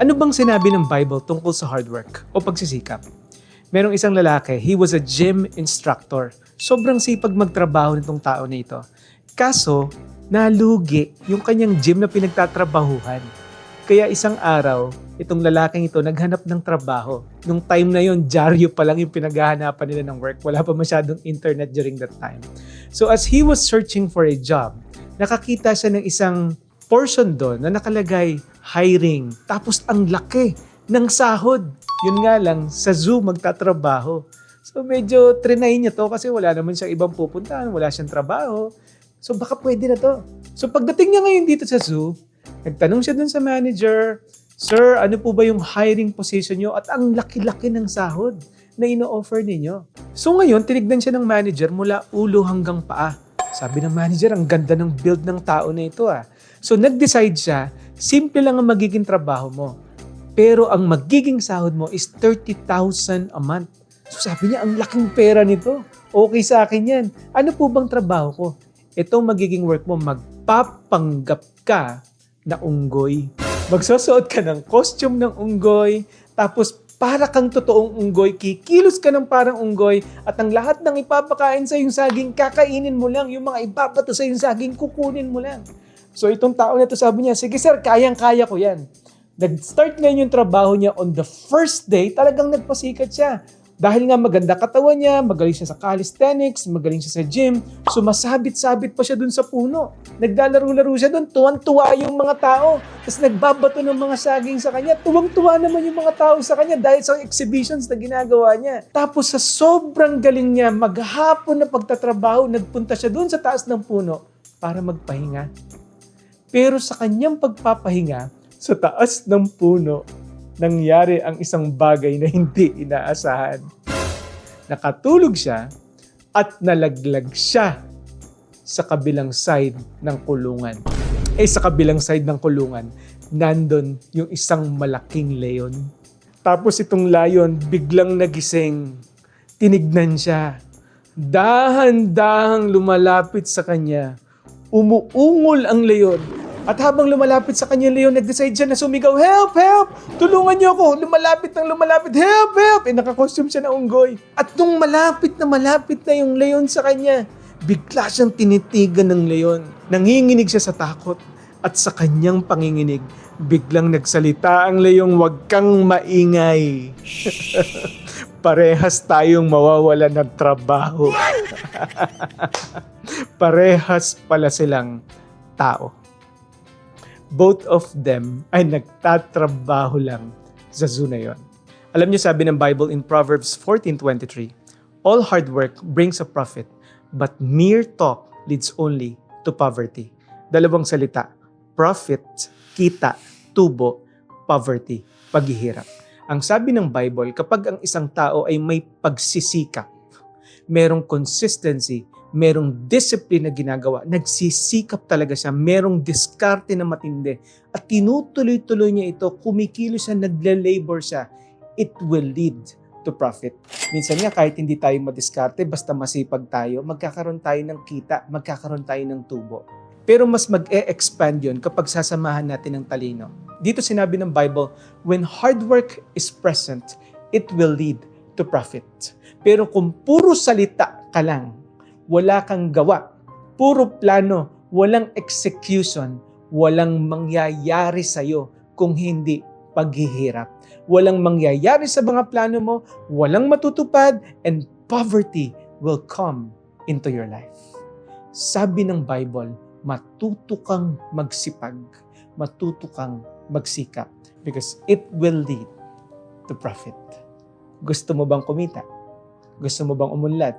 Ano bang sinabi ng Bible tungkol sa hard work o pagsisikap? Merong isang lalaki, he was a gym instructor. Sobrang sipag magtrabaho nitong tao na ito. Kaso, nalugi yung kanyang gym na pinagtatrabahuhan. Kaya isang araw, itong lalaking ito naghanap ng trabaho. Nung time na yon, dyaryo pa lang yung pinaghahanapan nila ng work. Wala pa masyadong internet during that time. So as he was searching for a job, nakakita siya ng isang portion doon na nakalagay hiring. Tapos ang laki ng sahod. Yun nga lang, sa zoo magtatrabaho. So medyo trinay niya to kasi wala naman siyang ibang pupuntahan, wala siyang trabaho. So baka pwede na to. So pagdating niya ngayon dito sa zoo, nagtanong siya dun sa manager, "Sir, ano po ba yung hiring position nyo?" At ang laki-laki ng sahod na ino-offer ninyo. So ngayon, tinignan siya ng manager mula ulo hanggang paa. Sabi ng manager, ang ganda ng build ng tao na ito ah. So nag-decide siya, simple lang ang magiging trabaho mo. Pero ang magiging sahod mo is 30,000 a month. So sabi niya, ang laking pera nito. Okay sa akin yan. Ano po bang trabaho ko? Itong magiging work mo, magpapanggap ka na unggoy. Magsusuot ka ng costume ng unggoy, tapos para kang totoong unggoy, kikilos ka ng parang unggoy, at ang lahat ng ipapakain sa yung saging, kakainin mo lang. Yung mga ipapato sa yung saging, kukunin mo lang. So itong tao na ito sabi niya, sige sir, kayang-kaya ko yan. Nag-start ngayon yung trabaho niya on the first day, talagang nagpasikat siya. Dahil nga maganda katawan niya, magaling siya sa calisthenics, magaling siya sa gym, sumasabit-sabit pa siya dun sa puno. Naglalaro-laro siya dun, tuwang-tuwa yung mga tao. Tapos nagbabato ng mga saging sa kanya, tuwang-tuwa naman yung mga tao sa kanya dahil sa exhibitions na ginagawa niya. Tapos sa sobrang galing niya, maghapon na pagtatrabaho, nagpunta siya dun sa taas ng puno para magpahinga. Pero sa kanyang pagpapahinga, sa taas ng puno, nangyari ang isang bagay na hindi inaasahan. Nakatulog siya at nalaglag siya sa kabilang side ng kulungan. Sa kabilang side ng kulungan, nandun yung isang malaking leon. Tapos itong lion biglang nagising. Tinignan siya. Dahan-dahang lumalapit sa kanya. Umuungol ang leon. At habang lumalapit sa kanya, leon, nag-decide siya na sumigaw, "Help! Help! Tulungan niyo ako!" Lumalapit ng lumalapit, "Help! Help!" Naka-costume siya na unggoy. At nung malapit na yung leon sa kanya, bigla siyang tinitigan ng leon. Nanginginig siya sa takot. At sa kanyang panginginig, biglang nagsalita ang leong, "Huwag kang maingay." Parehas tayong mawawalan ng trabaho. Parehas pala silang tao. Both of them ay nagtatrabaho lang sa zoo na yun. Alam niyo, sabi ng Bible in Proverbs 14:23, "All hard work brings a profit, but mere talk leads only to poverty." Dalawang salita, profit, kita, tubo, poverty, paghihirap. Ang sabi ng Bible, kapag ang isang tao ay may pagsisikap, merong consistency, merong discipline na ginagawa, nagsisikap talaga siya, merong diskarte na matindi, at tinutuloy-tuloy niya ito, kumikilos siya, nagle-labor siya, it will lead to profit. Minsan nga, kahit hindi tayo madiskarte, basta masipag tayo, magkakaroon tayo ng kita, magkakaroon tayo ng tubo. Pero mas mag-e-expand yun kapag sasamahan natin ng talino. Dito sinabi ng Bible, when hard work is present, it will lead to profit. Pero kung puro salita ka lang, wala kang gawa, puro plano, walang execution, walang mangyayari sa'yo kung hindi paghihirap. Walang mangyayari sa mga plano mo, walang matutupad, and poverty will come into your life. Sabi ng Bible, matuto kang magsipag, matuto kang magsikap, because it will lead to profit. Gusto mo bang kumita? Gusto mo bang umunlad?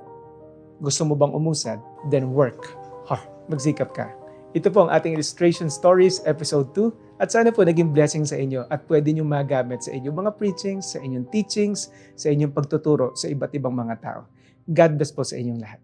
Gusto mo bang umusad? Then work hard. Magsikap ka. Ito po ang ating Illustration Stories Episode 2. At sana po naging blessing sa inyo at pwede nyo magamit sa inyong mga preachings, sa inyong teachings, sa inyong pagtuturo sa iba't ibang mga tao. God bless po sa inyong lahat.